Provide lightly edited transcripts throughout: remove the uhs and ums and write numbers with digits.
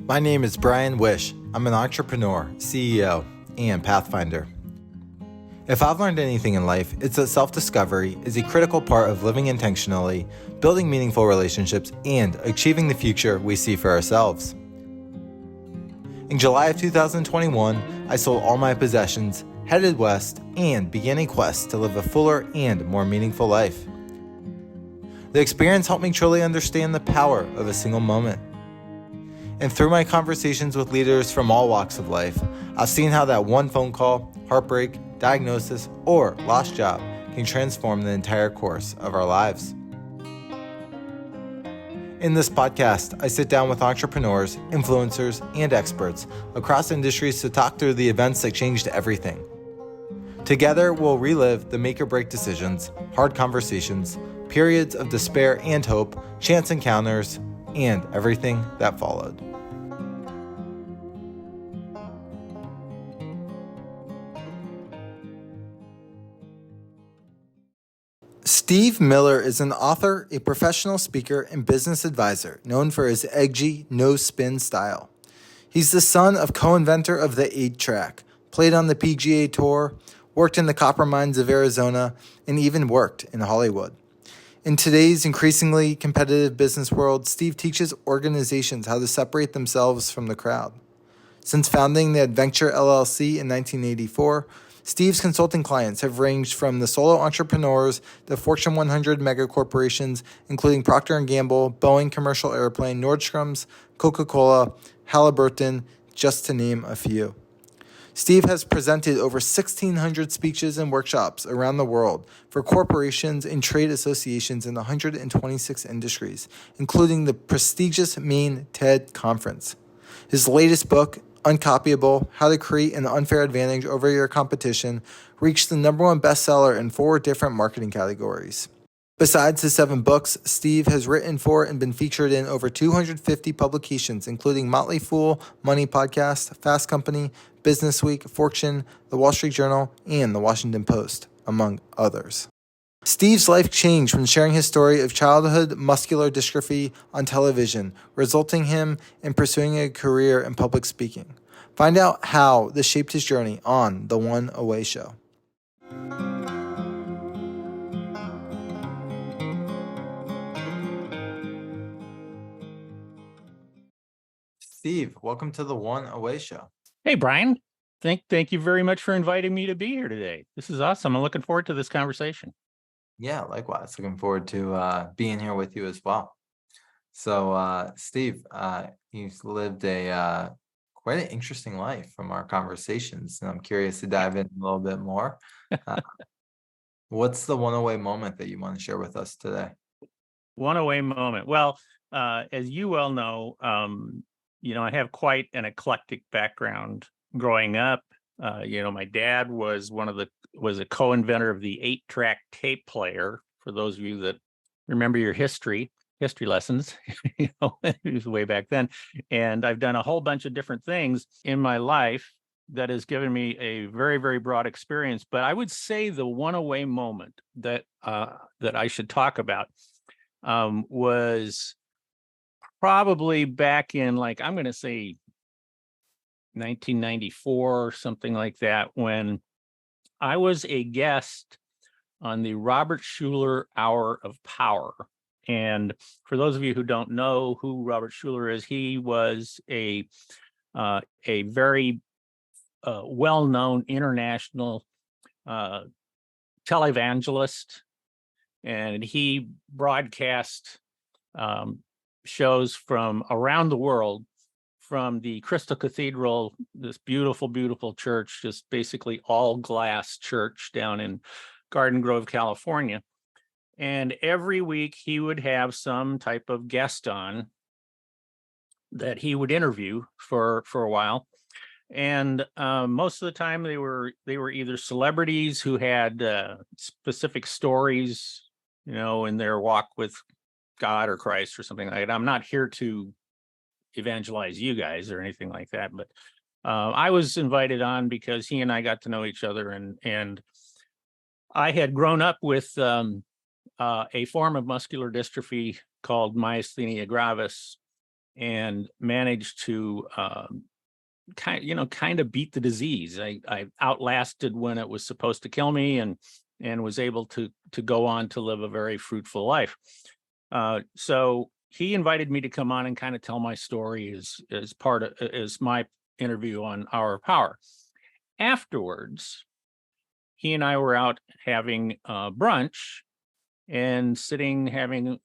My name is Brian Wish. I'm an entrepreneur, CEO, and pathfinder. If I've learned anything in life, it's that self-discovery is a critical part of living intentionally, building meaningful relationships, and achieving the future we see for ourselves. In July of 2021, I sold all my possessions, headed west, and began a quest to live a fuller and more meaningful life. The experience helped me truly understand the power of a single moment. And through my conversations with leaders from all walks of life, I've seen how that one phone call, heartbreak, diagnosis, or lost job can transform the entire course of our lives. In this podcast, I sit down with entrepreneurs, influencers, and experts across industries to talk through the events that changed everything. Together, we'll relive the make or break decisions, hard conversations, periods of despair and hope, chance encounters, and everything that followed. Steve Miller is an author, a professional speaker, and business advisor known for his edgy, no-spin style. He's the son of co-inventor of the 8-track, played on the PGA Tour, worked in the copper mines of Arizona, and even worked in Hollywood. In today's increasingly competitive business world, Steve teaches organizations how to separate themselves from the crowd. Since founding the Adventure LLC in 1984, Steve's consulting clients have ranged from the solo entrepreneurs to Fortune 100 megacorporations, including Proctor Gamble, Boeing Commercial Airplane, Nordstrom's, Coca-Cola, Halliburton, just to name a few. Steve has presented over 1,600 speeches and workshops around the world for corporations and trade associations in 126 industries, including the prestigious Maine TED Conference. His latest book, UNCOPYABLE, How to Create an Unfair Advantage Over Your Competition, reached the #1 bestseller in 4 different marketing categories. Besides his 7 books, Steve has written for and been featured in over 250 publications, including Motley Fool Money podcast, Fast Company, Business Week, Fortune, The Wall Street Journal, and The Washington Post, among others. Steve's life changed when sharing his story of childhood muscular dystrophy on television, resulting him in pursuing a career in public speaking. Find out how this shaped his journey on The One Away Show. Steve, welcome to The One Away Show. Hey, Brian. Thank you very much for inviting me to be here today. This is awesome. I'm looking forward to this conversation. Yeah, likewise. Looking forward to being here with you as well. So, Steve, you've lived a quite an interesting life from our conversations, and I'm curious to dive in a little bit more. What's the one away moment that you want to share with us today? One away moment. Well, as you well know, I have quite an eclectic background growing up. My dad was was a co-inventor of the 8-track tape player. For those of you that remember your history lessons, it was way back then. And I've done a whole bunch of different things in my life that has given me a very, very broad experience. But I would say the one away moment that I should talk about was probably back in, I'm going to say 1994 or something like that, when I was a guest on the Robert Schuller Hour of Power. And for those of you who don't know who Robert Schuller is, he was a very well-known international televangelist, and he broadcast shows from around the world, from the Crystal Cathedral, this beautiful, beautiful church, just basically all glass church down in Garden Grove, California. And every week he would have some type of guest on that he would interview for a while. And most of the time they were either celebrities who had specific stories, in their walk with God or Christ or something like that. I'm not here to evangelize you guys or anything like that, but I was invited on because he and I got to know each other, and I had grown up with a form of muscular dystrophy called myasthenia gravis, and managed to kind of beat the disease. I outlasted when it was supposed to kill me, and was able to go on to live a very fruitful life. So he invited me to come on and kind of tell my story as my interview on Hour of Power. Afterwards, he and I were out having brunch and sitting having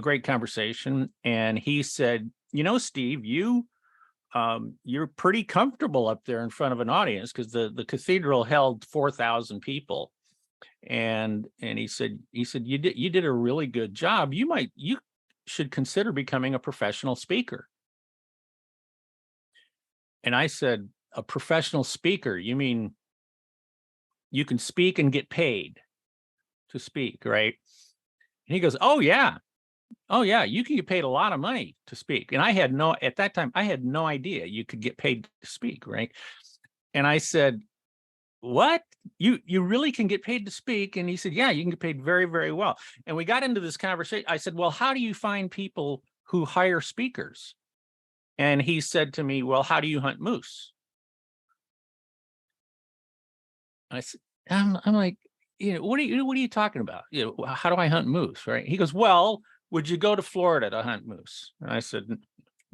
great conversation, and he said, Steve, you're pretty comfortable up there in front of an audience, because the cathedral held 4,000 people, and he said you did a really good job. You should consider becoming a professional speaker. And I said, a professional speaker? You mean you can speak and get paid to speak, right? And he goes, oh yeah, you can get paid a lot of money to speak. And at that time, I had no idea you could get paid to speak, right? And I said, what? You really can get paid to speak? And he said, yeah, you can get paid very, very well. And we got into this conversation. I said, well, how do you find people who hire speakers? And he said to me, well, how do you hunt moose? I said, I'm like, what are you talking about? How do I hunt moose, right? He goes, well, would you go to Florida to hunt moose? And I said,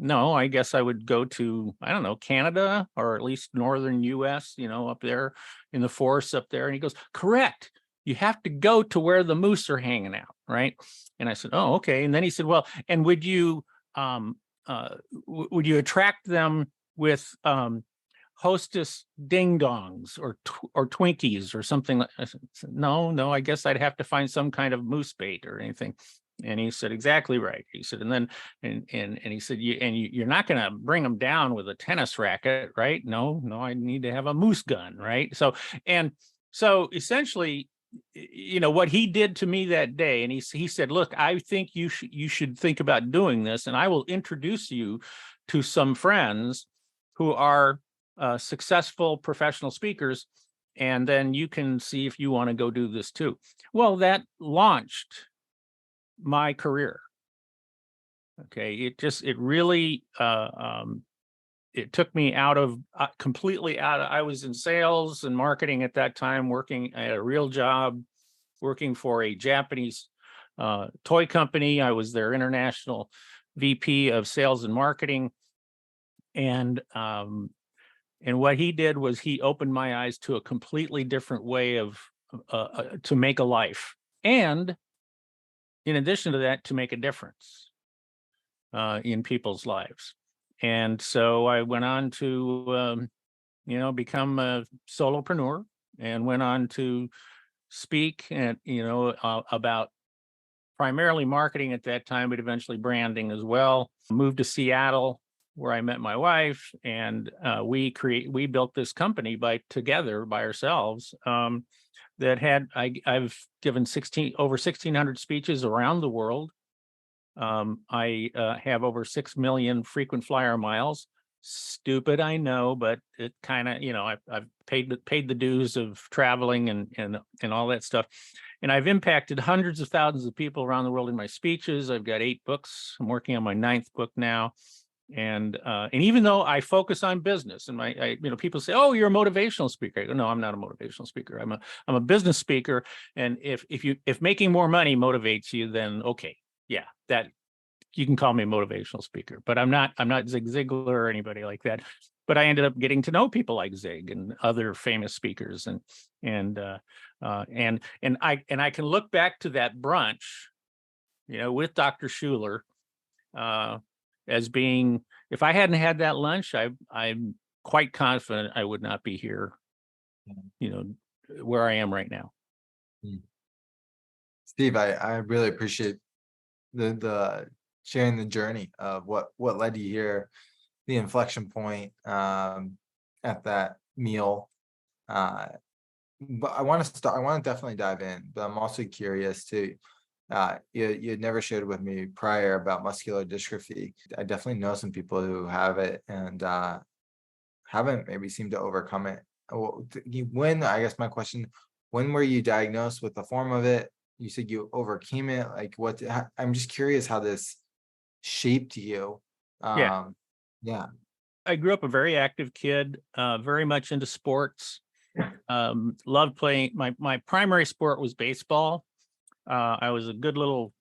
no, I guess I would go to, I don't know, Canada, or at least northern US, up there in the forests up there. And he goes, correct. You have to go to where the moose are hanging out, right? And I said, oh, okay. And then he said, well, and would you attract them with Hostess ding dongs or Twinkies or something? I said, no, I guess I'd have to find some kind of moose bait or anything. And he said, exactly right. He said, and then, and he said, you're not going to bring them down with a tennis racket, right? No, I need to have a moose gun, right? So essentially, what he did to me that day, and he said, look, I think you should think about doing this, and I will introduce you to some friends who are successful professional speakers, and then you can see if you want to go do this too. Well, that launched my career. Okay, it really it took me out of completely out of, I was in sales and marketing at that time, working at a real job, working for a Japanese toy company. I was their international VP of sales and marketing, and what he did was he opened my eyes to a completely different way of to make a life, and in addition to that, to make a difference in people's lives. And so I went on to, become a solopreneur, and went on to speak and, about primarily marketing at that time, but eventually branding as well. Moved to Seattle, where I met my wife, and we built this company by ourselves. I've given over 1,600 speeches around the world. I have over 6 million frequent flyer miles. Stupid, I know, but it kind of, I've paid the dues of traveling and all that stuff. And I've impacted hundreds of thousands of people around the world in my speeches. I've got 8 books. I'm working on my 9th book now. And even though I focus on business, and people say, "Oh, you're a motivational speaker." I go, "No, I'm not a motivational speaker. I'm a business speaker. And if making more money motivates you, then okay, yeah, that you can call me a motivational speaker. But I'm not Zig Ziglar or anybody like that. But I ended up getting to know people like Zig and other famous speakers, and I can look back to that brunch, with Dr. Schuler, as being, if I hadn't had that lunch, I'm quite confident I would not be here, where I am right now. Steve, I really appreciate the sharing the journey of what led you here, the inflection point at that meal. But I want to definitely dive in, but I'm also curious too. You had never shared with me prior about muscular dystrophy. I definitely know some people who have it and haven't maybe seemed to overcome it. I guess my question, when were you diagnosed with the form of it? You said you overcame it. Like I'm just curious how this shaped you Yeah. Yeah. I grew up a very active kid, very much into sports. Loved playing. My primary sport was baseball. I was a good little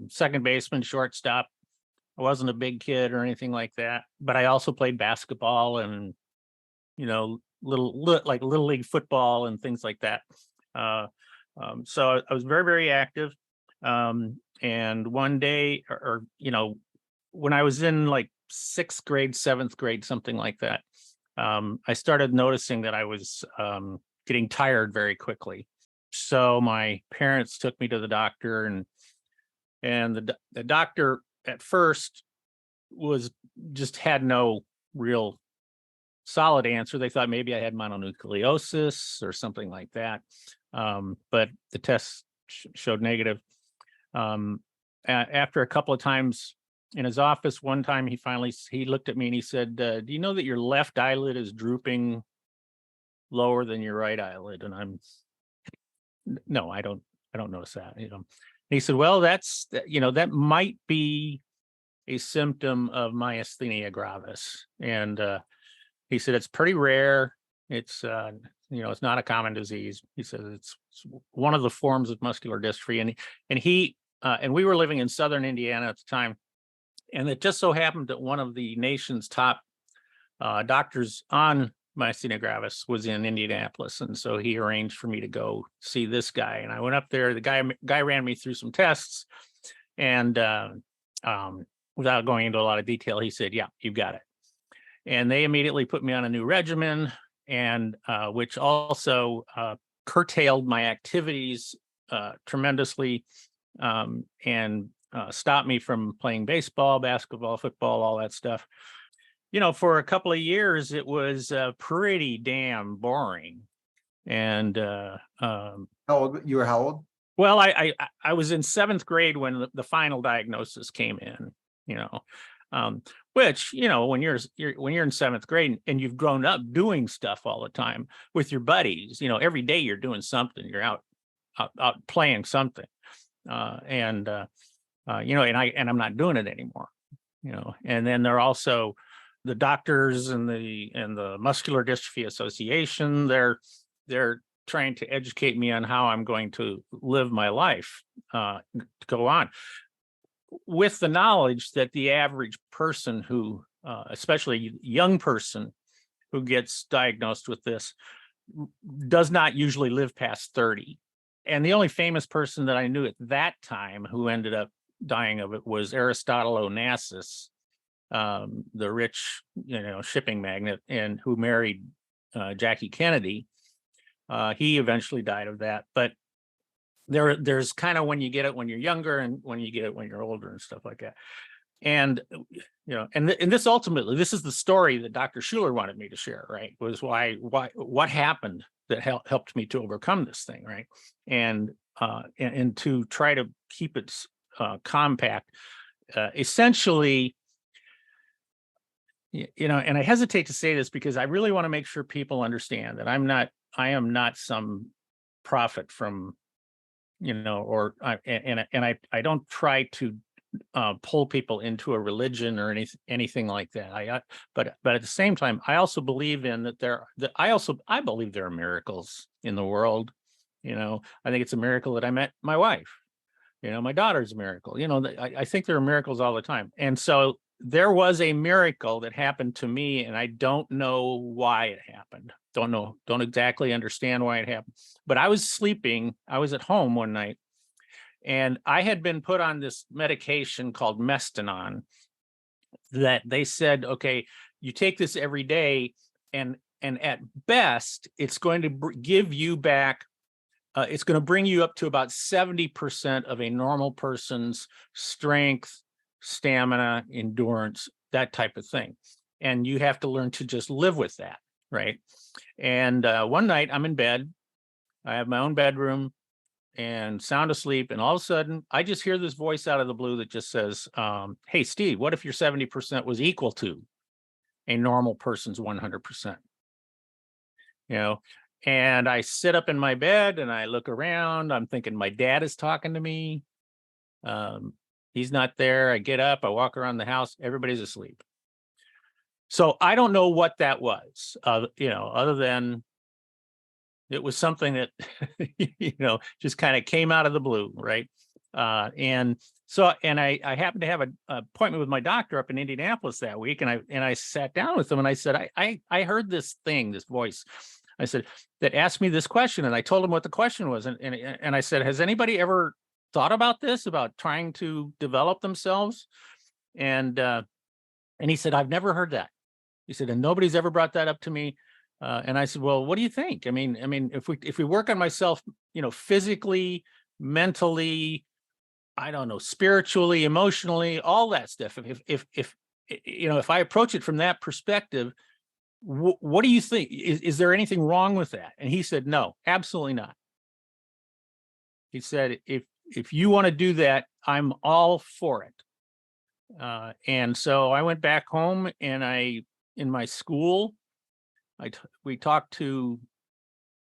second baseman, shortstop. I wasn't a big kid or anything like that, but I also played basketball and, like little league football and things like that. Uh, so I was very, very active. And one day, when I was in like sixth grade, seventh grade, something like that, I started noticing that I was getting tired very quickly. So my parents took me to the doctor, and the doctor at first was just had no real solid answer. They thought maybe I had mononucleosis or something like that, but the test showed negative. After a couple of times in his office, one time he looked at me and he said, "Do you know that your left eyelid is drooping lower than your right eyelid?" And no, I don't notice that. And he said, "Well, that might be a symptom of myasthenia gravis." And he said, "It's pretty rare. It's it's not a common disease." He said it's one of the forms of muscular dystrophy. And we were living in southern Indiana at the time, and it just so happened that one of the nation's top doctors on myasthenia gravis was in Indianapolis, and so he arranged for me to go see this guy. And I went up there. The guy ran me through some tests, and without going into a lot of detail, he said, "Yeah, you've got it." And they immediately put me on a new regimen, and which also curtailed my activities tremendously, and stopped me from playing baseball, basketball, football, all that stuff. For a couple of years, it was pretty damn boring. And How old? You were how old? well, I was in seventh grade when the final diagnosis came in. You know, which when you're in seventh grade and you've grown up doing stuff all the time with your buddies, every day you're doing something. You're out playing something, and I'm not doing it anymore. And then there are also the doctors and the Muscular Dystrophy Association. They're trying to educate me on how I'm going to live my life, to go on, with the knowledge that the average person who, especially young person who gets diagnosed with this, does not usually live past 30. And the only famous person that I knew at that time who ended up dying of it was Aristotle Onassis, the rich, shipping magnate, and who married Jackie Kennedy. He eventually died of that. But there's kind of when you get it when you're younger and when you get it when you're older and stuff like that. And and this ultimately, this is the story that Dr. Schuler wanted me to share, right? Was what happened that helped me to overcome this thing, right? And to try to keep it compact. Essentially, and I hesitate to say this because I really want to make sure people understand that I am not some prophet from, I don't try to pull people into a religion or anything like that. But at the same time, I also believe in that I believe there are miracles in the world. I think it's a miracle that I met my wife. My daughter's a miracle. I think there are miracles all the time. And so there was a miracle that happened to me, and I don't know why it happened. Don't exactly understand why it happened. But I was sleeping. I was at home one night, and I had been put on this medication called Mestinon that they said, okay, you take this every day, and at best, it's going to give you back. It's going to bring you up to about 70% of a normal person's strength, stamina, endurance, that type of thing. And you have to learn to just live with that, right? And one night I'm in bed. I have my own bedroom and sound asleep. And all of a sudden, I just hear this voice out of the blue that just says, "Hey, Steve, what if your 70% was equal to a normal person's 100%?" And I sit up in my bed and I look around. I'm thinking my dad is talking to me. He's not there. I get up, I walk around the house, everybody's asleep. So I don't know what that was, other than it was something that, just kind of came out of the blue, right? And I happened to have an appointment with my doctor up in Indianapolis that week, and I sat down with him and I said, I heard this voice. I said, that asked me this question, and I told him what the question was, and I said, has anybody ever thought about this, about trying to develop themselves? And he said, I've never heard that. He said, and nobody's ever brought that up to me. And I said, well, what do you think? I mean, if we work on myself, physically, mentally, I don't know, spiritually, emotionally, all that stuff. If I approach it from that perspective, what do you think? Is there anything wrong with that? And he said, no, absolutely not. He said, if you want to do that, I'm all for it. And so I went back home, and in my school, we talked to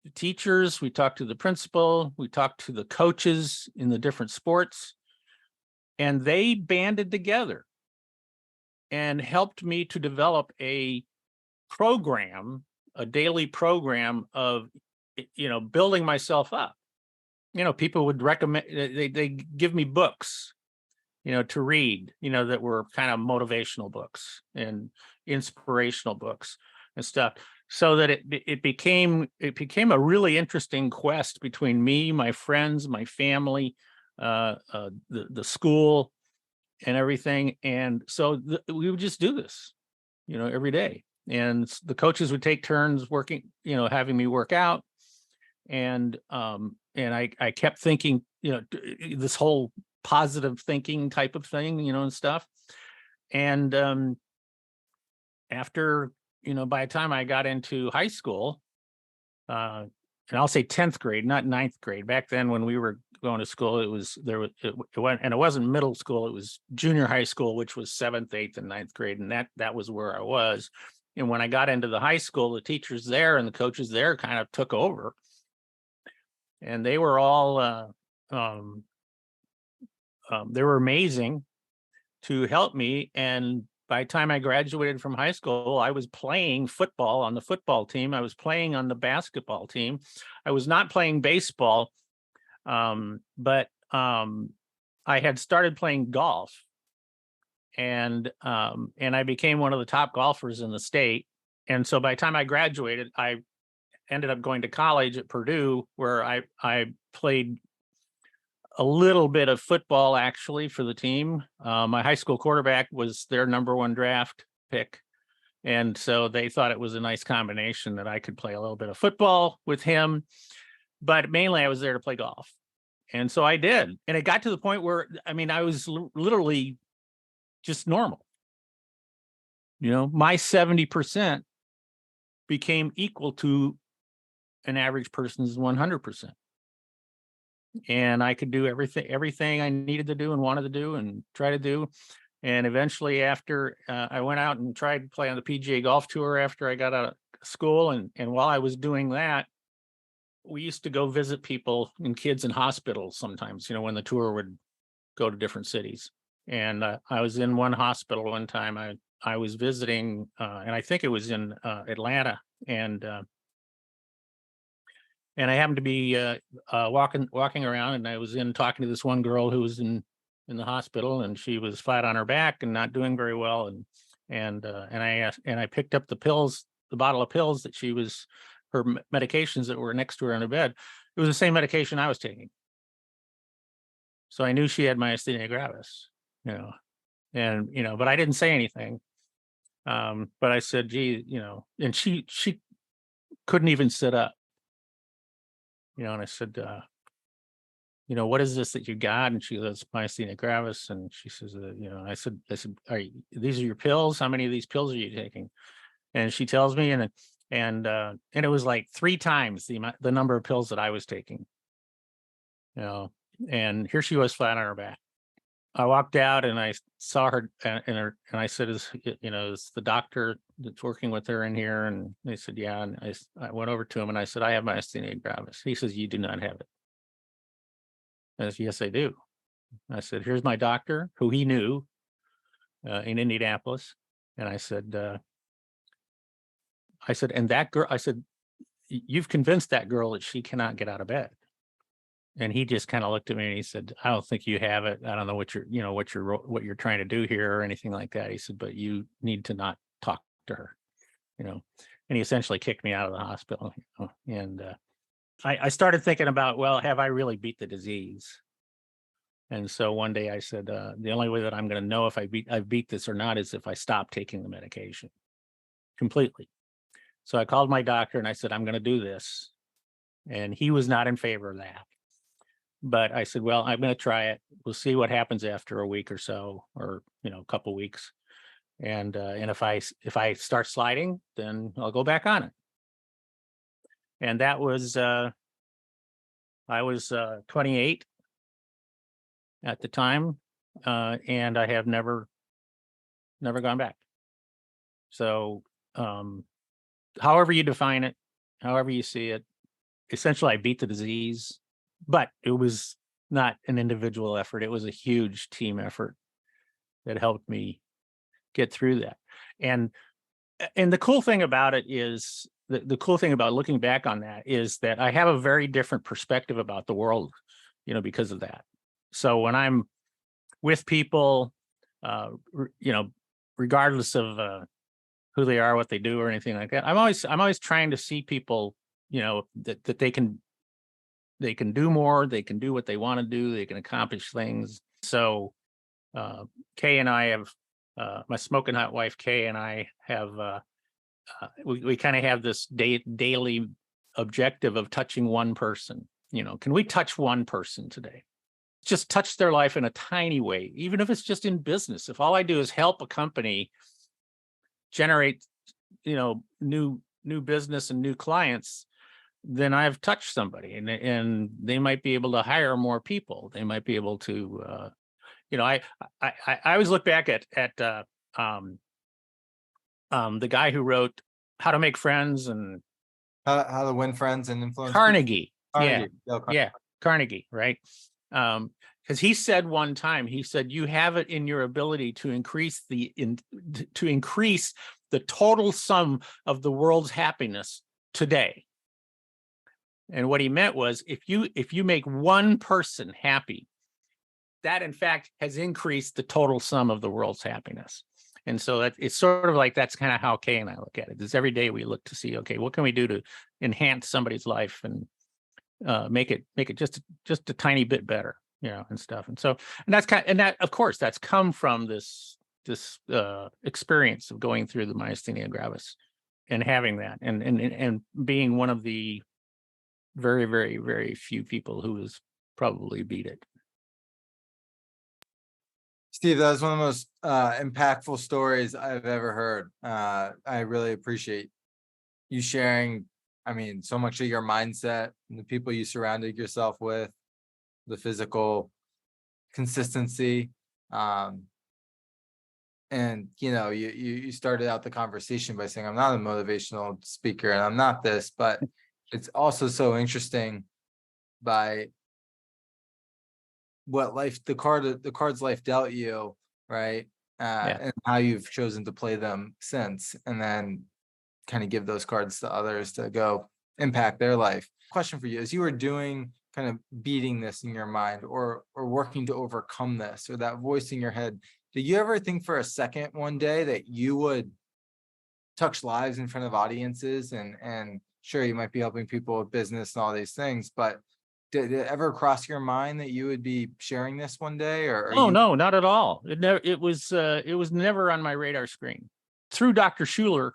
the teachers, we talked to the principal, we talked to the coaches in the different sports, and they banded together and helped me to develop a program, a daily program of, building myself up. People would recommend, they give me books, to read, that were kind of motivational books and inspirational books and stuff, so that it became a really interesting quest between me, my friends, my family, the school, and everything. And so we would just do this, every day. And the coaches would take turns working, having me work out. And I kept thinking, this whole positive thinking type of thing, and stuff. And after, by the time I got into high school, and I'll say 10th grade, not 9th grade. Back then, when we were going to school, it wasn't middle school, it was junior high school, which was 7th, 8th, and 9th grade. And that was where I was. And when I got into the high school, the teachers there and the coaches there kind of took over. And they were all, they were amazing to help me. And by the time I graduated from high school, I was playing football on the football team. I was playing on the basketball team. I was not playing baseball, but I had started playing golf, and I became one of the top golfers in the state. And so by the time I graduated, I ended up going to college at Purdue, where I played a little bit of football, actually, for the team. My high school quarterback was their number one draft pick. And so they thought it was a nice combination that I could play a little bit of football with him. But mainly I was there to play golf. And so I did. And it got to the point where, I was literally just normal. My 70% became equal to an average person's 100%. And I could do everything I needed to do and wanted to do and try to do. And eventually, after I went out and tried to play on the PGA Golf Tour after I got out of school, and while I was doing that, we used to go visit people and kids in hospitals sometimes, when the tour would go to different cities. And I was in one hospital one time. I was visiting, and I think it was in Atlanta, and I happened to be walking around, and I was talking to this one girl who was in the hospital, and she was flat on her back and not doing very well. And I picked up the bottle of pills that her medications that were next to her on her bed. It was the same medication I was taking. So I knew she had myasthenia gravis, but I didn't say anything. But I said, gee, and she couldn't even sit up. And I said, what is this that you got? And she goes, myasthenia gravis. And she says, I said, these are your pills? How many of these pills are you taking? And she tells me, and it was like 3 times the number of pills that I was taking. And here she was flat on her back. I walked out and I saw her, and I said, is the doctor that's working with her in here? And they said, yeah. And I went over to him and I said, I have myasthenia gravis. He says, you do not have it. I said, yes, I do. I said, here's my doctor, who he knew in Indianapolis. And I said, and that girl, I said, you've convinced that girl that she cannot get out of bed. And he just kind of looked at me and he said, I don't think you have it. I don't know what you're trying to do here or anything like that. He said, but you need to not talk to her, and he essentially kicked me out of the hospital. And I started thinking about, well, have I really beat the disease? And so one day I said, the only way that I'm going to know if I've beat this or not is if I stop taking the medication completely. So I called my doctor and I said, I'm going to do this. And he was not in favor of that. But I said, well, I'm going to try it. We'll see what happens after a week or so, or, a couple weeks. And if I start sliding, then I'll go back on it. And that was, I was 28 at the time, and I have never gone back. So, however you define it, however you see it, essentially I beat the disease, but it was not an individual effort. It was a huge team effort that helped me get through that. And the cool thing about it is, the cool thing about looking back on that is that I have a very different perspective about the world, because of that. So when I'm with people, regardless of who they are, what they do, or anything like that, I'm always trying to see people, that they can do more, they can do what they want to do, they can accomplish things. So Kay and I have, my smoking hot wife Kay and I have, we kind of have this daily objective of touching one person. Can we touch one person today? Just touch their life in a tiny way, even if it's just in business. If all I do is help a company generate, new business and new clients, then I've touched somebody, and they might be able to hire more people. They might be able to, I always look back at the guy who wrote How to Make Friends and How to Win Friends and Influence Carnegie. Carnegie. Carnegie, right? Because he said one time, he said, you have it in your ability to increase the total sum of the world's happiness today. And what he meant was, if you make one person happy, that in fact has increased the total sum of the world's happiness. And so it's sort of like, that's kind of how Kay and I look at it. Is every day we look to see, okay, what can we do to enhance somebody's life and make it just a tiny bit better, and stuff. And so, that of course that's come from this experience of going through the myasthenia gravis and having that, and being one of the very, very, very few people who has probably beat it. Steve, that was one of the most impactful stories I've ever heard. I really appreciate you sharing, so much of your mindset and the people you surrounded yourself with, the physical consistency. And, you started out the conversation by saying, I'm not a motivational speaker and I'm not this, but it's also so interesting by what the cards life dealt you, right? And how you've chosen to play them since, and then kind of give those cards to others to go impact their life. Question for you: as you were doing, kind of beating this in your mind, or working to overcome this, or that voice in your head, did you ever think for a second one day that you would touch lives in front of audiences? And sure, you might be helping people with business and all these things, but did it ever cross your mind that you would be sharing this one day? Or no, not at all. It was never on my radar screen. Through Dr. Schuler.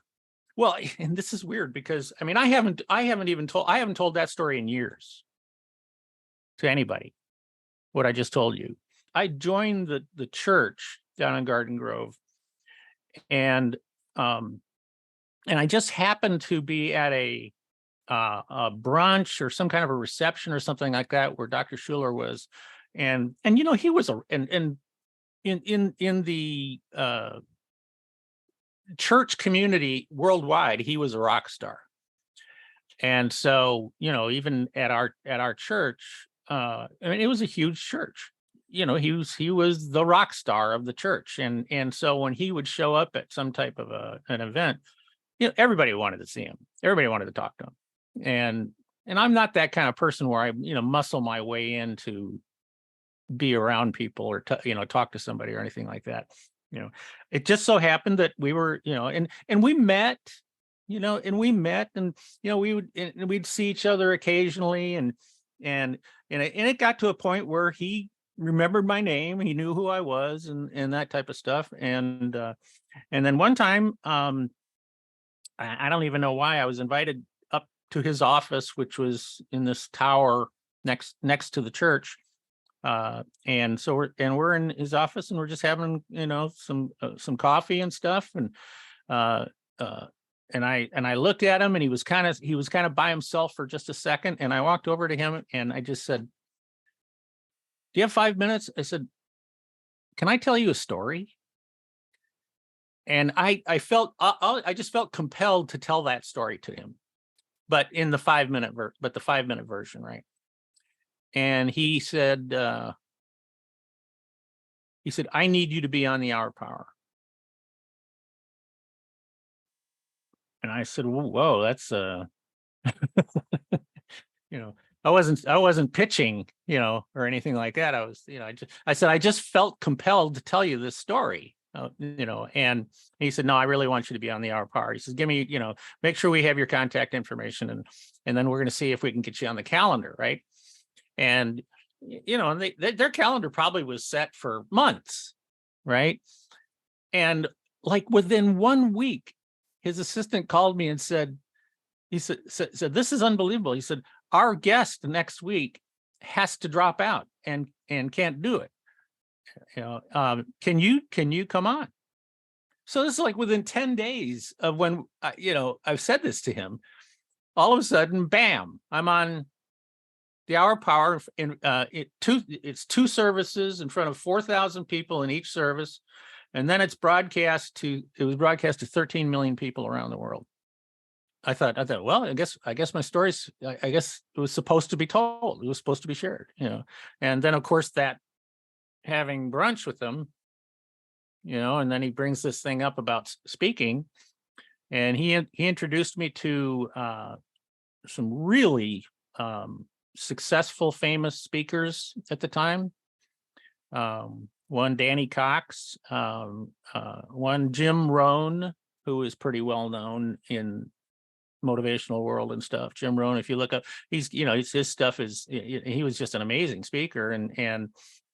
Well, and this is weird because I haven't told that story in years to anybody, what I just told you. I joined the church down in Garden Grove, and I just happened to be at a brunch or some kind of a reception or something like that where Dr. Schuler was, and he was in the church community worldwide, he was a rock star. And so, even at our church, it was a huge church. he was the rock star of the church. And so when he would show up at some type of an event, everybody wanted to see him. Everybody wanted to talk to him. And I'm not that kind of person where I, muscle my way in to be around people or, talk to somebody or anything like that. It just so happened that we were, and we met, and, we'd see each other occasionally. And it got to a point where he remembered my name. He knew who I was and that type of stuff. And then one time, I don't even know why I was invited up to his office, which was in this tower next to the church. And so we're in his office and we're just having, some coffee and stuff. And I looked at him and he was kind of by himself for just a second. And I walked over to him and I just said, "Do you have 5 minutes?" I said, "Can I tell you a story?" And I just felt compelled to tell that story to him, but in the 5 minute version, right? And he said, "I need you to be on the Hour Power." And I said, "Whoa, that's I wasn't pitching, or anything like that. I was, I said, I just felt compelled to tell you this story, and he said, "No, I really want you to be on the Hour Power." He says, "Give me, make sure we have your contact information and then we're going to see if we can get you on the calendar." Right. And, and their calendar probably was set for months. Right. And like within 1 week, his assistant called me and said, "This is unbelievable." He said, "Our guest next week has to drop out and can't do it. Can you come on?" So this is like within 10 days of when, I've said this to him, all of a sudden, bam, I'm on the Hour Power it's 2 services in front of 4,000 people in each service. And then it was broadcast to 13 million people around the world. I thought, well, I guess my story's, I guess it was supposed to be told. It was supposed to be shared, And then of course that having brunch with them, and then he brings this thing up about speaking, and he introduced me to some really successful, famous speakers at the time. One Danny Cox, one Jim Rohn, who is pretty well known in motivational world and stuff. Jim Rohn, if you look up, he's, his stuff is, he was just an amazing speaker. And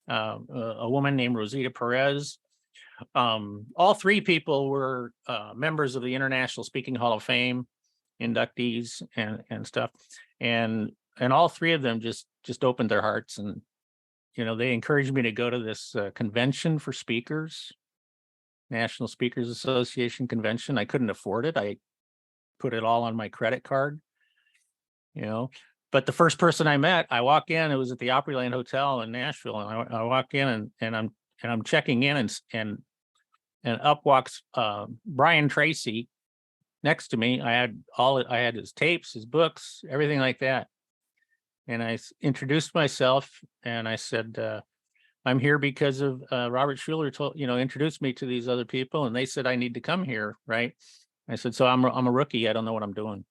a woman named Rosita Perez. All 3 people were members of the International Speaking Hall of Fame, inductees and stuff. And all 3 of them just opened their hearts, and they encouraged me to go to this convention for speakers, National Speakers Association convention. I couldn't afford it. I put it all on my credit card, but the first person I met, I walk in, it was at the Opryland Hotel in Nashville. And I walk in and I'm checking in and up walks Brian Tracy next to me. I had his tapes, his books, everything like that. And I introduced myself and I said, "I'm here because of Robert Schuller introduced me to these other people, and they said I need to come here." Right. I said, "So I'm a rookie. I don't know what I'm doing."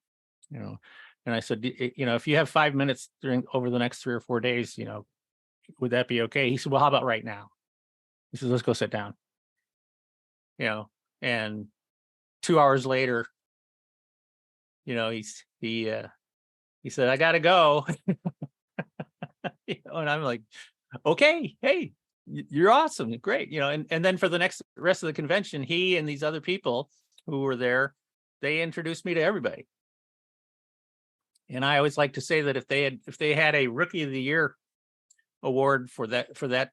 And I said, "If you have 5 minutes over the next 3 or 4 days, would that be okay?" He said, "Well, how about right now?" He said, "Let's go sit down." And 2 hours later, he said, "I got to go." And I'm like, "Okay, hey, you're awesome. Great." And then for the rest of the convention, he and these other people who were there, they introduced me to everybody. And I always like to say that if they had a Rookie of the Year award for that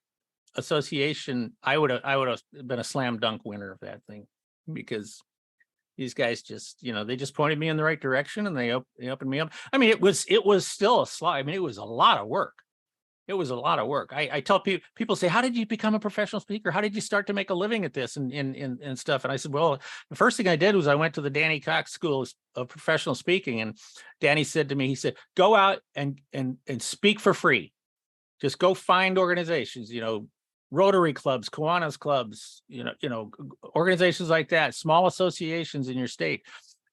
association, I would have been a slam dunk winner of that thing, because these guys just, they just pointed me in the right direction, and they opened me up. I mean, it was still a slog. I mean, it was a lot of work. It was a lot of work. I tell people say, "How did you become a professional speaker? How did you start to make a living at this and stuff?" And I said, "Well, the first thing I did was I went to the Danny Cox School of Professional Speaking." And Danny said to me, he said, "Go out and speak for free. just go find organizations, Rotary clubs, Kiwanis clubs, organizations like that, small associations in your state,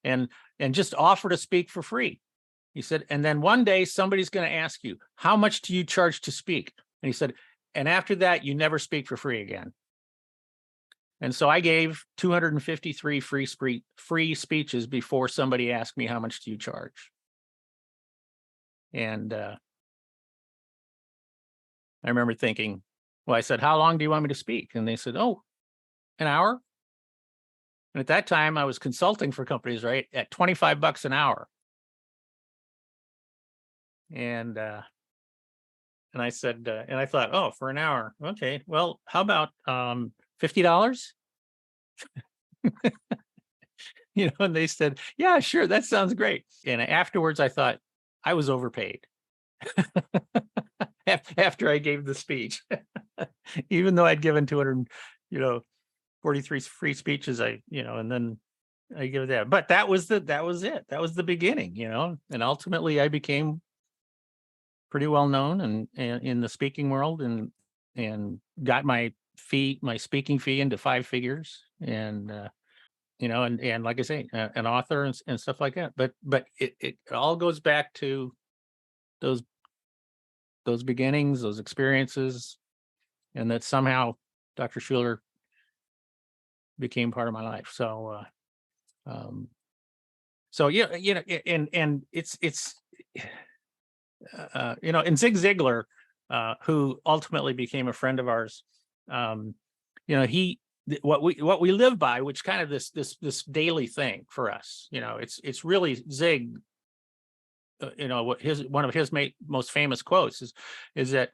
and just offer to speak for free. He said, and then one day somebody's going to ask you, how much do you charge to speak? And he said, and after that, you never speak for free again. And so I gave 253 free speeches before somebody asked me, how much do you charge? And I remember thinking, well, I said, how long do you want me to speak? And they said, oh, an hour. And at that time, I was consulting for companies, right, at $25 an hour. And I said, and I thought, oh, for an hour, okay, well, how about $50? And they said, yeah, sure, that sounds great. And afterwards, I thought I was overpaid after I gave the speech, even though I'd given 243 free speeches. And then I give that, but that was it. That was the beginning, and ultimately I became pretty well known and in the speaking world, and got my speaking fee into 5 figures, and and like I say, an author and stuff like that. But it all goes back to those beginnings, those experiences, and that somehow Dr. Schuler became part of my life. So yeah, and it's and Zig Ziglar, who ultimately became a friend of ours, what we live by, which kind of this daily thing for us, it's really Zig. What one of his most famous quotes is that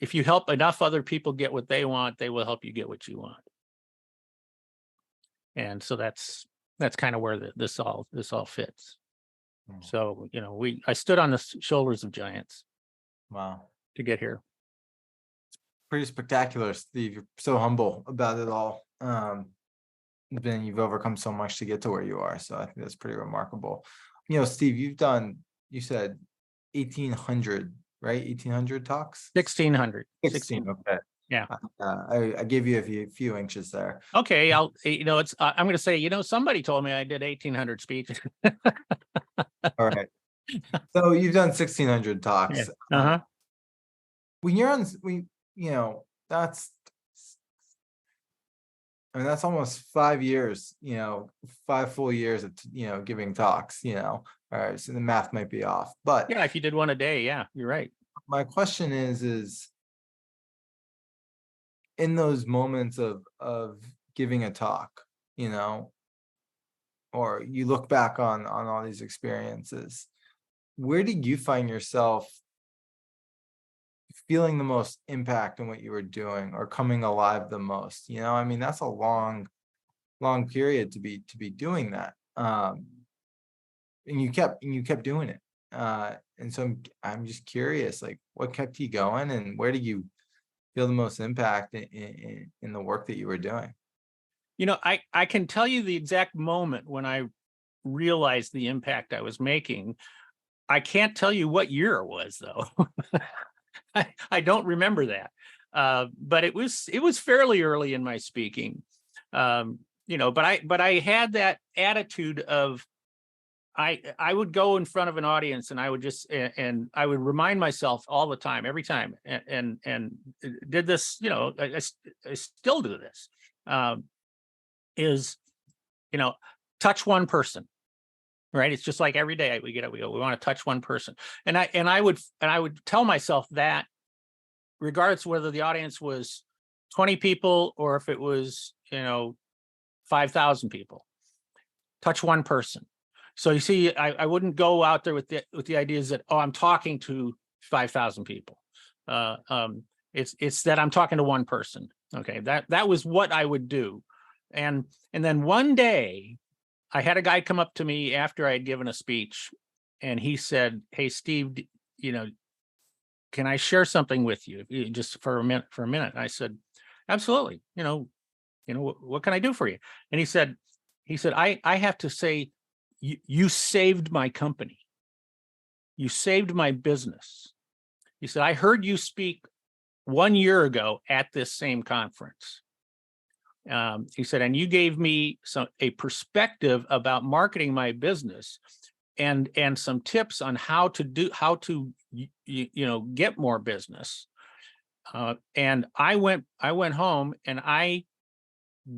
if you help enough other people get what they want, they will help you get what you want. And so that's kind of where this all fits. So, I stood on the shoulders of giants. Wow. To get here. It's pretty spectacular, Steve. You're so humble about it all. You've overcome so much to get to where you are. So I think that's pretty remarkable. Steve, you said 1,800, right? 1,800 talks? 1,600. 16, okay. Yeah. I gave you a few inches there. Okay, I'm going to say, somebody told me I did 1,800 speeches. All right. So you've done 1,600 talks. Yeah. When you're on, that's almost 5 years, 5 full years of, giving talks, all right. So the math might be off, but yeah, if you did one a day, yeah, you're right. My question is in those moments of giving a talk, or you look back on all these experiences, where did you find yourself feeling the most impact in what you were doing, or coming alive the most? That's a long period to be doing that. And you kept doing it. And so I'm just curious, like, what kept you going, and where did you feel the most impact in the work that you were doing? I can tell you the exact moment when I realized the impact I was making. I can't tell you what year it was, though. I don't remember that. But it was fairly early in my speaking. But I had that attitude of, I would go in front of an audience, and I would and I would remind myself all the time, every time, and did this, I still do this, is, touch one person, right? It's just like every day we get up, we want to touch one person. And I would tell myself that, regardless of whether the audience was 20 people or if it was, 5,000 people, touch one person. So you see, I wouldn't go out there with the ideas that, oh, I'm talking to 5,000 people. It's that I'm talking to one person. Okay, that was what I would do. And then one day I had a guy come up to me after I had given a speech, and he said, "Hey, Steve, can I share something with you, just for a minute?" And I said, "Absolutely. What can I do for you?" And he said, I have to say, you saved my company. You saved my business. He said, I heard you speak 1 year ago at this same conference. He said, and you gave me a perspective about marketing my business and some tips on how to get more business. And I went home and I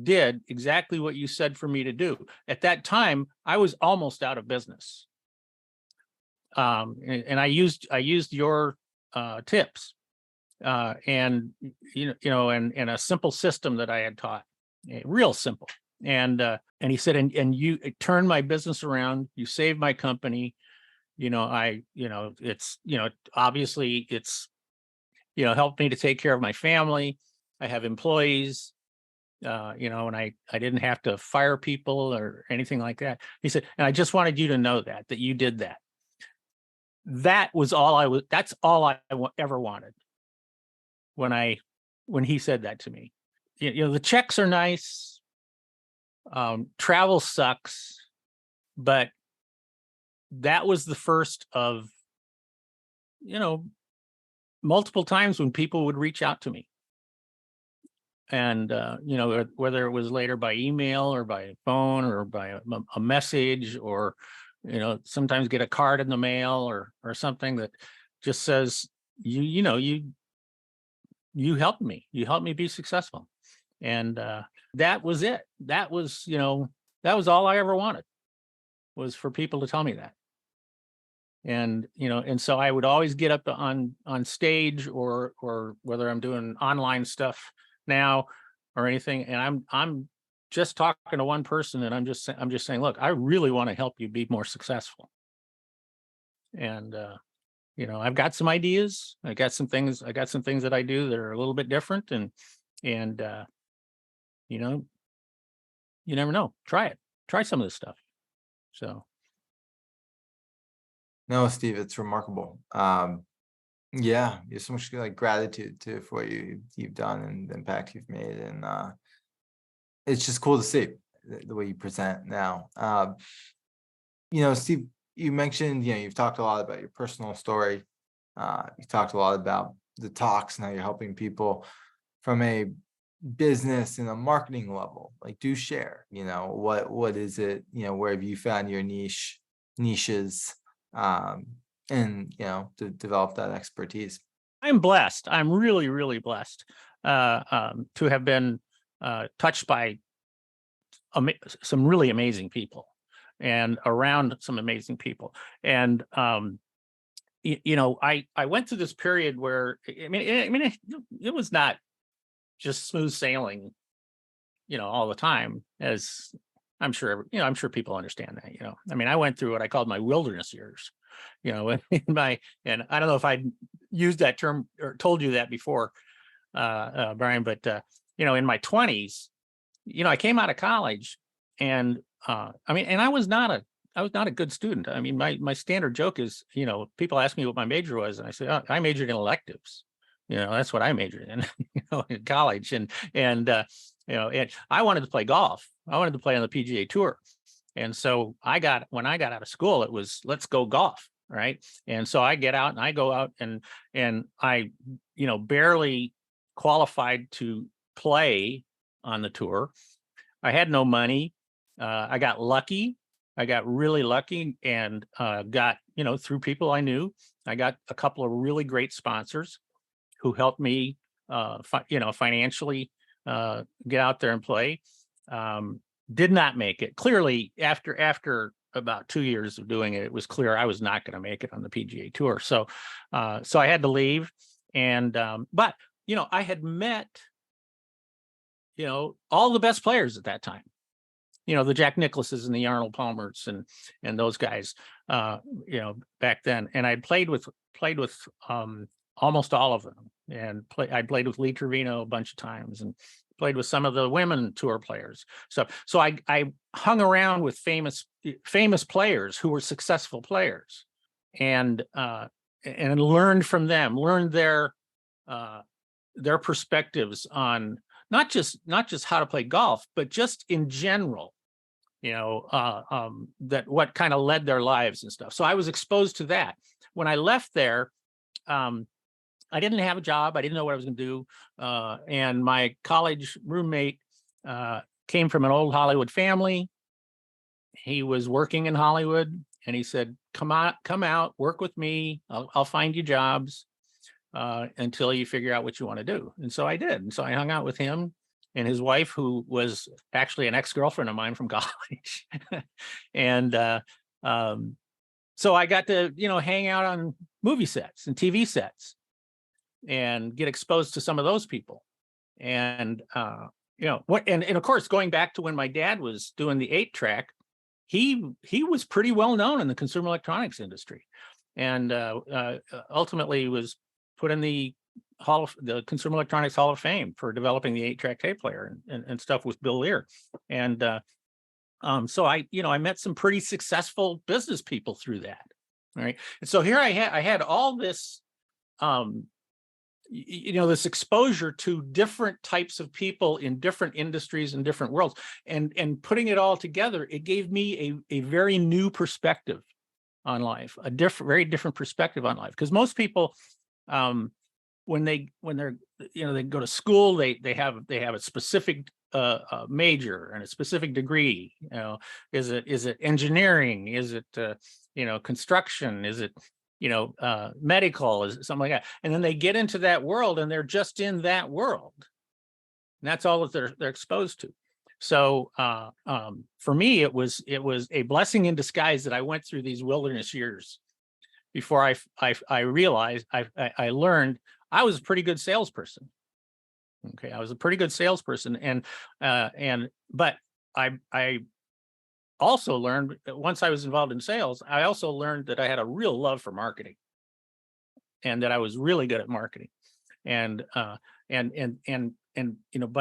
did exactly what you said for me to do. At that time, I was almost out of business. And I used your tips and and a simple system that I had taught, real simple. And he said, and you turned my business around. You saved my company. It's obviously it's helped me to take care of my family. I have employees. And I didn't have to fire people or anything like that. He said, and I just wanted you to know that you did that. That's all I ever wanted when he said that to me. The checks are nice. Travel sucks, but that was the first of, multiple times when people would reach out to me. And, whether it was later by email or by phone or by a message or, sometimes get a card in the mail or something that just says, you helped me. You helped me be successful. And that was it. That was all I ever wanted, was for people to tell me that. And, and so I would always get up on stage or whether I'm doing online stuff now or anything, and I'm just talking to one person, and I'm just saying, look, I really want to help you be more successful. And I've got some ideas. I got some things that I do that are a little bit different, and you never know. Try some of this stuff. So No, Steve, it's remarkable. Yeah, there's so much gratitude for what you've done and the impact you've made, and it's just cool to see the way you present now. Steve, you mentioned you've talked a lot about your personal story. You talked a lot about the talks and how you're helping people from a business and a marketing level. Do share. What is it? Where have you found your niches? And to develop that expertise. I'm blessed. I'm really, really blessed to have been touched by some really amazing people and around some amazing people. And I went through this period where it was not just smooth sailing, all the time, as I'm sure people understand that. I went through what I called my wilderness years, and I don't know if I used that term or told you that before, Brian, but in my 20s, I came out of college, and I was not a good student. My standard joke is, people ask me what my major was, and I say, oh, I majored in electives. That's what I majored in, in college, and and I wanted to play golf. I wanted to play on the PGA Tour. And so when I got out of school, it was, let's go golf. Right. And so I get out and I go out and I, barely qualified to play on the tour. I had no money. I got lucky. I got really lucky and got, through people I knew, I got a couple of really great sponsors who helped me, financially get out there and play. Did not make it. Clearly, after about 2 years of doing it, it was clear I was not going to make it on the PGA Tour. So I had to leave. And but I had met all the best players at that time. The Jack Nicklaus's and the Arnold Palmers and those guys. Back then, and I played with almost all of them, and I played with Lee Trevino a bunch of times, and played with some of the women tour players. So I hung around with famous players who were successful players, and learned from them, learned their perspectives on not just how to play golf, but just in general, that what kind of led their lives and stuff. So I was exposed to that. When I left there, I didn't have a job. I didn't know what I was going to do. And my college roommate came from an old Hollywood family. He was working in Hollywood, and he said, come out, work with me. I'll find you jobs until you figure out what you want to do. And so I did. And so I hung out with him and his wife, who was actually an ex-girlfriend of mine from college. And so I got to, hang out on movie sets and TV sets and get exposed to some of those people. And, and of course, going back to when my dad was doing the 8-track, he was pretty well known in the consumer electronics industry, and ultimately was put in the Consumer Electronics Hall of Fame for developing the 8-track tape player and stuff with Bill Lear. And so I met some pretty successful business people through that. Right. And so here I had all this, this exposure to different types of people in different industries and different worlds, and putting it all together, it gave me a very new perspective on life, very different perspective on life. Because most people, when they go to school, they have a specific major and a specific degree. Is it engineering? Is it construction? Is it medical, is something like that, and then they get into that world and they're just in that world, and that's all that they're exposed to. So for me, it was a blessing in disguise that I went through these wilderness years before I realized I learned I was a pretty good salesperson. Okay, I was a pretty good salesperson, but I also learned that once I was involved in sales, I also learned that I had a real love for marketing, and that I was really good at marketing, but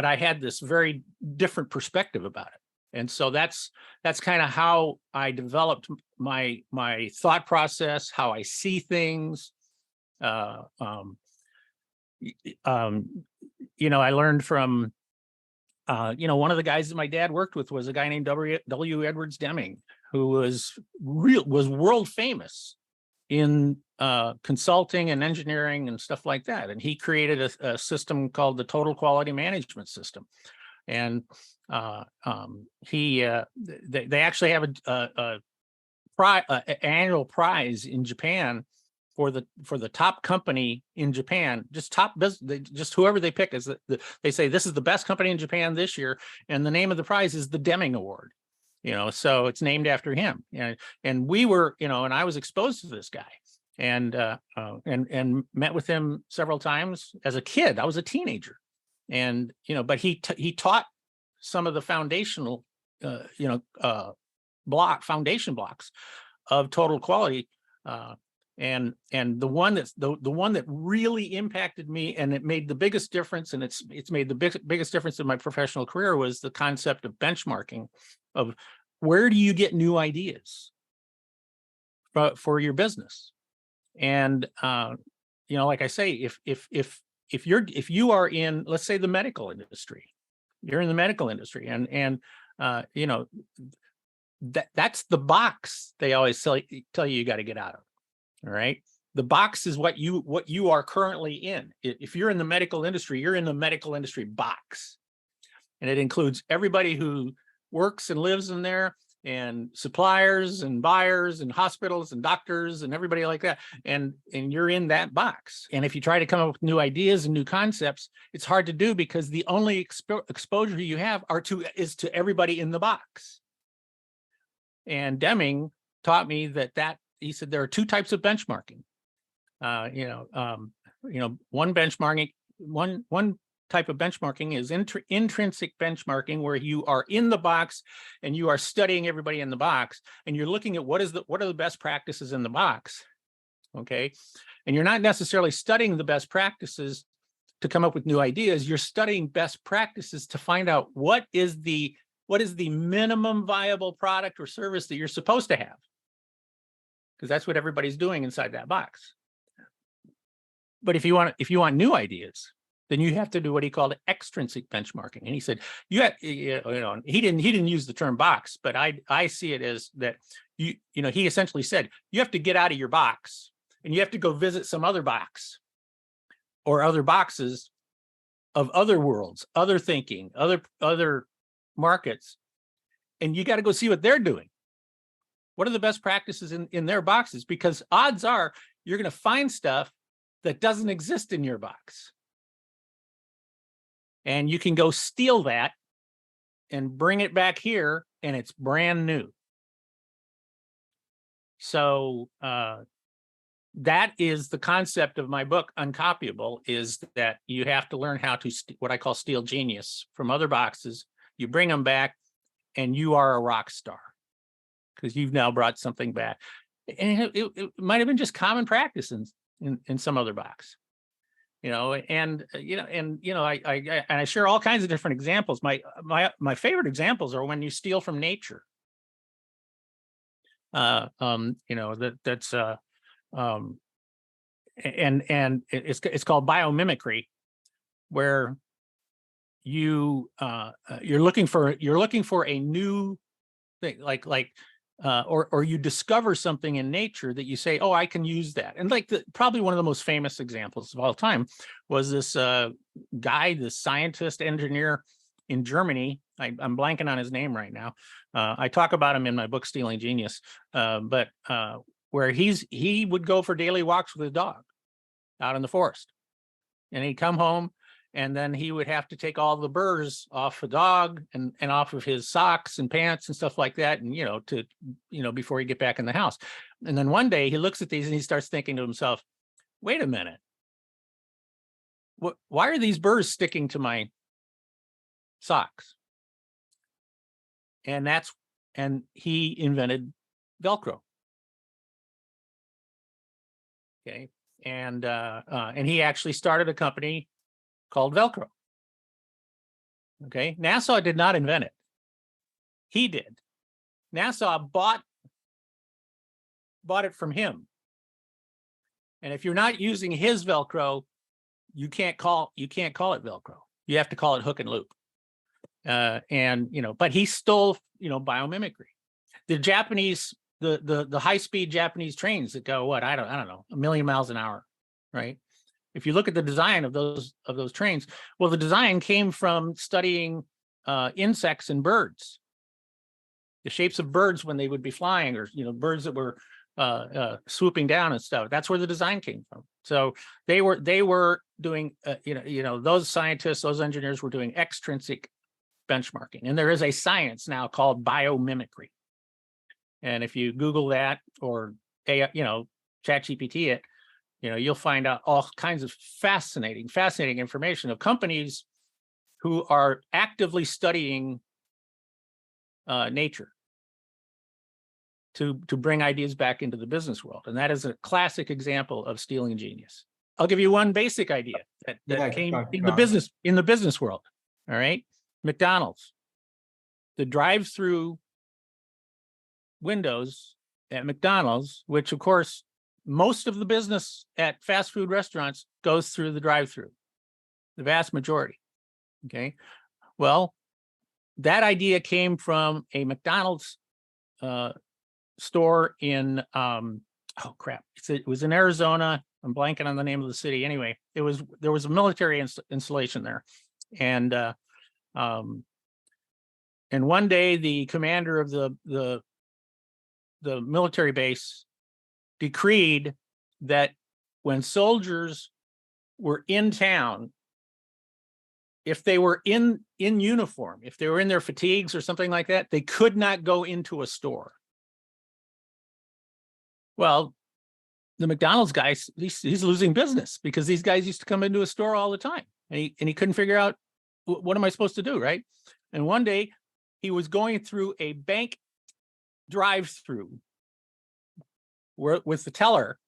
I had this very different perspective about it. And so that's kind of how I developed my thought process, how I see things. I learned from one of the guys that my dad worked with was a guy named W. Edwards Deming, who was world famous in consulting and engineering and stuff like that. And he created a system called the Total Quality Management System. And they actually have an annual prize in Japan for the top company in Japan, just top business, just whoever they pick is they say this is the best company in Japan this year, and the name of the prize is the Deming Award. So it's named after him. And we were, and I was exposed to this guy, and met with him several times as a kid. I was a teenager, and but he taught some of the foundational, foundation blocks of total quality. And the one that really impacted me, and it made the biggest difference, and it's made the biggest difference in my professional career, was the concept of benchmarking, of where do you get new ideas for your business. And like I say, if you are in, let's say, the medical industry, you're in the medical industry, and that's the box they always tell you got to get out of. All right. The box is what you are currently in. If you're in the medical industry, you're in the medical industry box. And it includes everybody who works and lives in there, and suppliers and buyers and hospitals and doctors and everybody like that. And you're in that box. And if you try to come up with new ideas and new concepts, it's hard to do, because the only exposure you have is to everybody in the box. And Deming taught me that he said there are two types of benchmarking. One type of benchmarking is intrinsic benchmarking, where you are in the box and you are studying everybody in the box, and you're looking at what are the best practices in the box. Okay, and you're not necessarily studying the best practices to come up with new ideas. You're studying best practices to find out what is the minimum viable product or service that you're supposed to have, because that's what everybody's doing inside that box. But if you want new ideas, then you have to do what he called extrinsic benchmarking. And he said, he didn't use the term box, but I see it as that he essentially said, you have to get out of your box and you have to go visit some other box. or other boxes of other worlds, other thinking, other markets, and you got to go see what they're doing. What are the best practices in their boxes? Because odds are you're going to find stuff that doesn't exist in your box. And you can go steal that and bring it back here, and it's brand new. So that is the concept of my book, Uncopyable, is that you have to learn how to, what I call steal genius from other boxes. You bring them back, and you are a rock star because you've now brought something back. And it might have been just common practice in some other box. I share all kinds of different examples. My favorite examples are when you steal from nature. And it's called biomimicry, where you're looking for a new thing, or you discover something in nature that you say, oh, I can use that. And probably one of the most famous examples of all time was this guy, this scientist, engineer in Germany. I'm blanking on his name right now. I talk about him in my book, Stealing Genius, but where he would go for daily walks with his dog out in the forest. And he'd come home, and then he would have to take all the burrs off the dog and off of his socks and pants and stuff like that. And, before he get back in the house. And then one day he looks at these and he starts thinking to himself, wait a minute, why are these burrs sticking to my socks? And he invented Velcro. Okay. And he actually started a company called Velcro. Okay. NASA did not invent it. He did. NASA bought it from him. And if you're not using his Velcro, you can't call it Velcro. You have to call it hook and loop. But he stole, biomimicry. The Japanese, the high-speed Japanese trains that go, I don't know, 1 million miles an hour, right? If you look at the design of those trains, well, the design came from studying insects and birds, the shapes of birds when they would be flying, or birds that were swooping down and stuff. That's where the design came from. So they were doing, those scientists, those engineers were doing extrinsic benchmarking, and there is a science now called biomimicry. And if you Google that or ChatGPT it, you'll find out all kinds of fascinating information of companies who are actively studying nature to bring ideas back into the business world. And that is a classic example of stealing genius. I'll give you one basic idea that came in the business world. All right. McDonald's, the drive-through windows at McDonald's, which of course most of the business at fast food restaurants goes through the drive-through, the vast majority. Okay. Well, that idea came from a McDonald's store in it was in Arizona. I'm blanking on the name of the city. Anyway, there was a military installation there, and one day the commander of the military base decreed that when soldiers were in town, if they were in uniform, if they were in their fatigues or something like that, they could not go into a store. Well, the McDonald's guy, he's losing business because these guys used to come into a store all the time, and he couldn't figure out, what am I supposed to do, right? And one day he was going through a bank drive-through with the teller,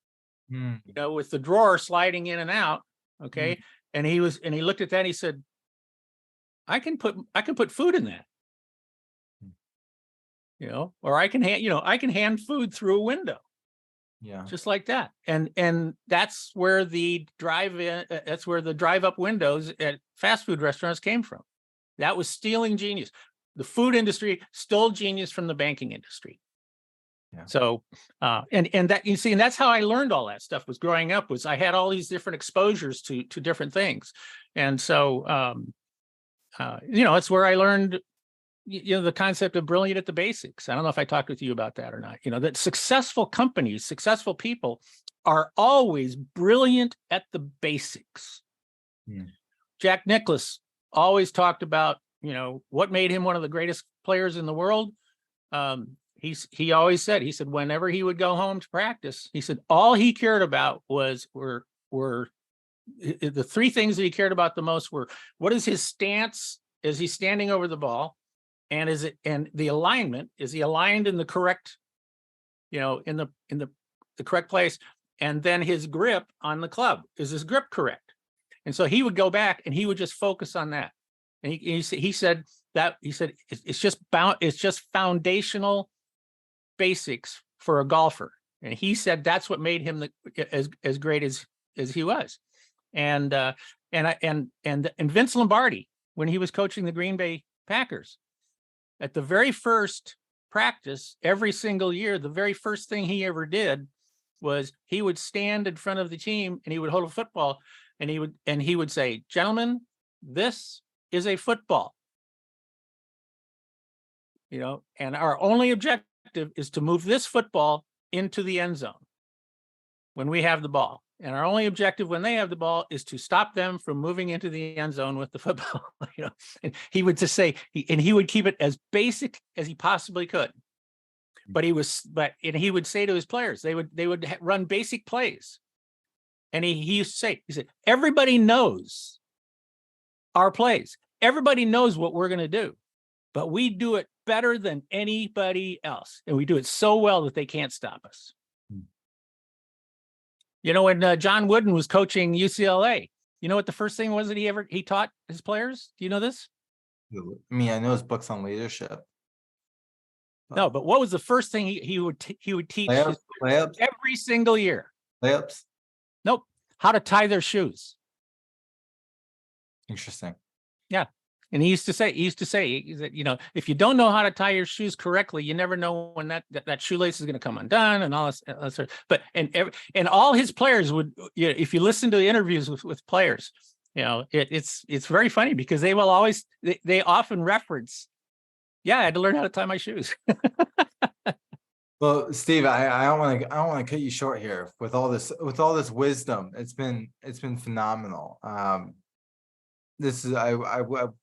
with the drawer sliding in and out. Okay. And he looked at that and he said, I can put food in that, or I can hand food through a window. Yeah. Just like that. And that's where the drive-up windows at fast food restaurants came from. That was stealing genius. The food industry stole genius from the banking industry. Yeah. So, and that, you see, and that's how I learned all that stuff, was growing up, was I had all these different exposures to different things. And so, it's where I learned, the concept of brilliant at the basics. I don't know if I talked with you about that or not. That successful companies, successful people are always brilliant at the basics. Jack Nicklaus always talked about, what made him one of the greatest players in the world. He always said, whenever he would go home to practice, he said all he cared about were the three things that he cared about the most were, what is his stance? Is he standing over the ball? And the alignment, is he aligned in the correct, in the correct place? And then his grip on the club, is his grip correct? And so he would go back and he would just focus on that. And he said it's just foundational basics for a golfer. And he said that's what made him as great as he was. And Vince Lombardi, when he was coaching the Green Bay Packers, at the very first practice, every single year, the very first thing he ever did was he would stand in front of the team and he would hold a football and he would say, "Gentlemen, this is a football. And our only objective is to move this football into the end zone when we have the ball. And our only objective when they have the ball is to stop them from moving into the end zone with the football." And he would just say, he would keep it as basic as he possibly could. But he would say to his players, they would run basic plays. And he used to say, everybody knows our plays. Everybody knows what we're going to do, but we do it better than anybody else. And we do it so well that they can't stop us. When John Wooden was coaching UCLA, what the first thing was that he taught his players? Do you know this? I mean, I know his books on leadership. No, but what was the first thing he would teach layups every single year? Layups? Nope. How to tie their shoes. Interesting. Yeah. And he used to say that, if you don't know how to tie your shoes correctly, you never know when that shoelace is going to come undone and all this. But and all his players would, if you listen to the interviews with players, it's very funny because they often reference, I had to learn how to tie my shoes. Well, Steve, I don't want to cut you short here with all this wisdom. It's been phenomenal. I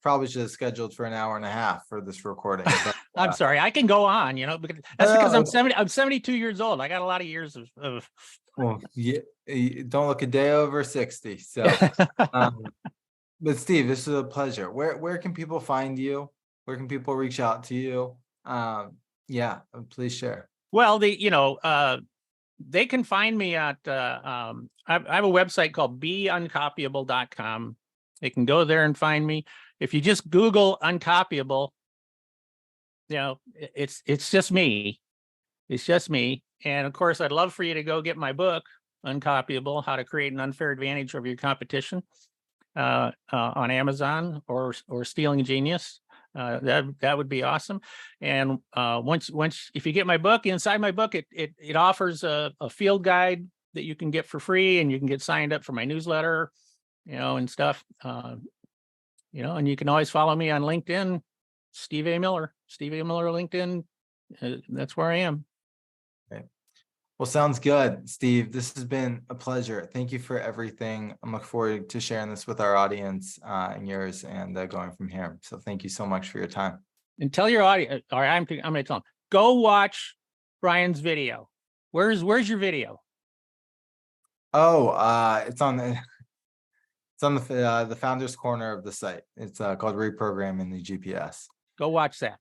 probably should have scheduled for an hour and a half for this recording. But, I'm sorry, I can go on, because I'm 72 years old. I got a lot of years of Well, yeah, you don't look a day over 60. So, but Steve, this is a pleasure. Where can people find you? Where can people reach out to you? Please share. Well, they can find me at I have a website called beuncopyable.com. They can go there and find me. If you just Google Uncopyable, it's just me. It's just me. And of course, I'd love for you to go get my book, Uncopyable: How to Create an Unfair Advantage Over Your Competition, on Amazon or Stealing Genius. That would be awesome. And once if you get my book, inside my book, it offers a field guide that you can get for free, and you can get signed up for my newsletter, and stuff. And you can always follow me on LinkedIn, Steve A. Miller, LinkedIn. That's where I am. Okay. Well, sounds good, Steve. This has been a pleasure. Thank you for everything. I'm looking forward to sharing this with our audience and yours, and going from here. So thank you so much for your time. And tell your audience, all right, I'm going to tell them, go watch Brian's video. Where's your video? Oh, it's on the founder's corner of the site. It's called Reprogramming the GPS. Go watch that.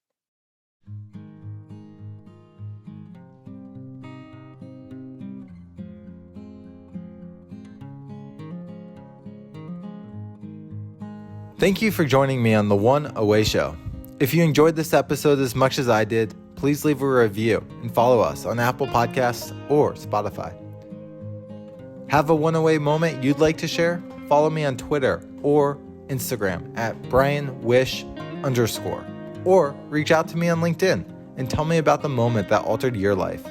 Thank you for joining me on the One Away Show. If you enjoyed this episode as much as I did, please leave a review and follow us on Apple Podcasts or Spotify. Have a one away moment you'd like to share? Follow me on Twitter or Instagram at BrianWish_, or reach out to me on LinkedIn and tell me about the moment that altered your life.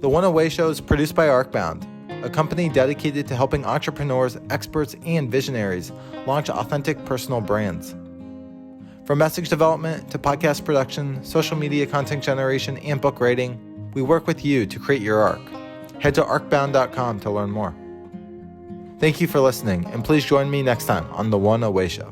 The One Away Show is produced by Arcbound, a company dedicated to helping entrepreneurs, experts, and visionaries launch authentic personal brands. From message development to podcast production, social media content generation, and book writing, we work with you to create your arc. Head to arcbound.com to learn more. Thank you for listening, and please join me next time on The One Away Show.